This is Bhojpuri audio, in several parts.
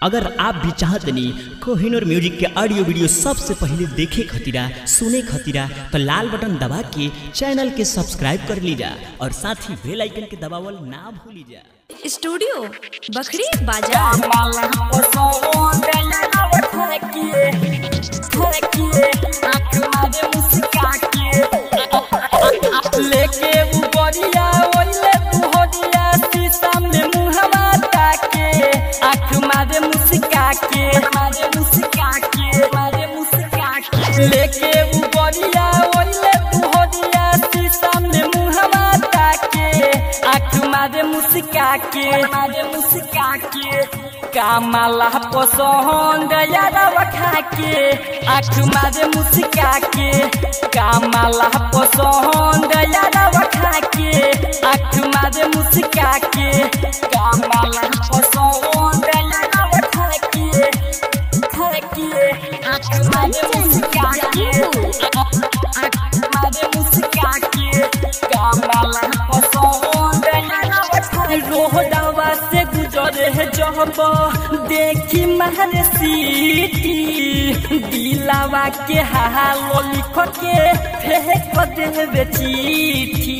अगर आप भी चाहते नहीं कोहिनूर म्यूजिक के ऑडियो वीडियो सबसे पहले देखे खतीरा सुने खतीरा तो लाल बटन दबा के चैनल के सब्सक्राइब कर लीजा और साथ ही बेल आइकन के दबावल ना भूलिजा। स्टूडियो बखरी बाजार लेके उबरिया ओइले बुहरिया शीशा में मुहवा ताके आँख मारे मुस्का के लेके उबरिया ओइले बुहरिया शीशा में मुहवा ताके आँख मारे मुस्का के कामला पसंद यादव खा के आँख मारे मुस्का के कामला पसंद यादव खा के आँख मारे मुस्का के कामला पसंद यादव खा के आँख मारे मुस्का के आँख मारे मुस्का के कामला पसंद रोहदावा से गुजरे है जब देखी मारे सीटी दिलावा के हाल लिख के फेंक देवे चिट्ठी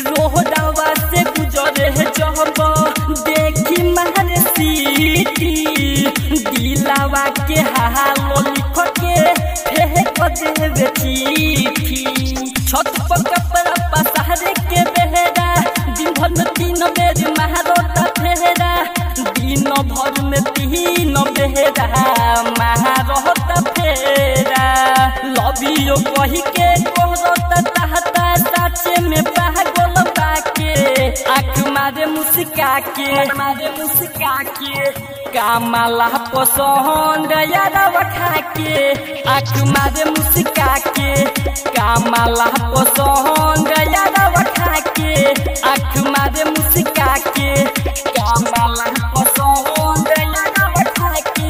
रोहदावा से गुजरे है जब देखी मारे सीटी दिलावा के हाल लिख के फेंक देवे चिट्ठी छत पर कपड़ा पसारे के बहेरा दिन भर में 3 बेर महारोता फेरा दिन भर में 3 बेरा महारोता फेरा लबियो कही के कोहरता ताहता साचे में पागल बाके आँख मारे मुस्का के कामला पसंद यादव खा के आँख मारे मुस्का के कामला पसंद यादव खा के आँख मारे मुस्का के कामला पसंद यादव खा के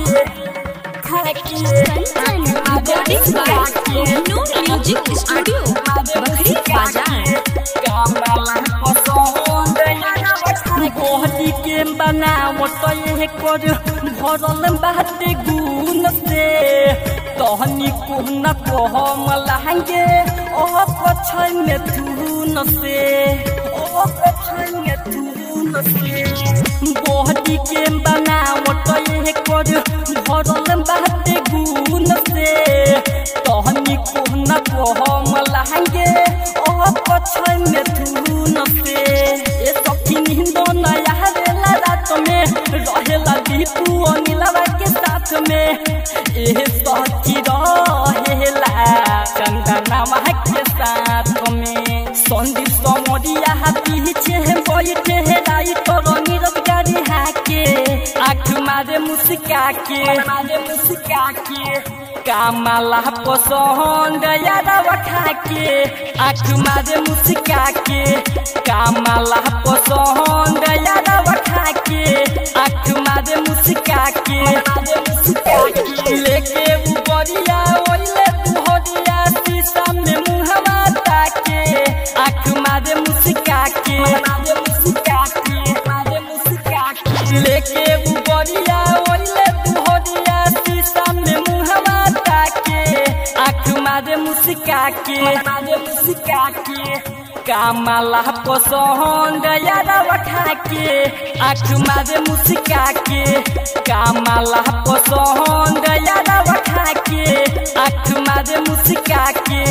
म्यूजिक स्टूडियो बखरी बाजार कामला पसंद गोहती के बनावट ये कर भरल बाटे गुण से तहनी कोन कहम लहंगे ओ कछै में धुन से गोहती के बनावट ये कर भरल बाटे गुण से तहनी कोन कहम लहंगे ओ कछै में धुन से ए सखी नींद नया रेला रात में रहेला दीपू अनिलवा के साथ में ए सखी रहेला चंदनवा के साथ में संदीप समरिया पीछे बैठे है राइट नीरज गाड़ी हाके आँख मारे मुस्का के कामला पसंद यादव खा के आँख मारे मुस्का के कामला पसंद यादव खा के आँख मारे मुस्का के लेके उबरिया ओइले बुहरिया शीशा में मुहवा ताके आँख मारे मुस्का के लेके उबरिया ओइले बुहरिया शीशा में मुहवा ताके आँख मारे मुस्का के कामला पसंद यादव खा के आँख मारे मुस्का के कामला पसंद यादव खा के आँख मारे मुस्का के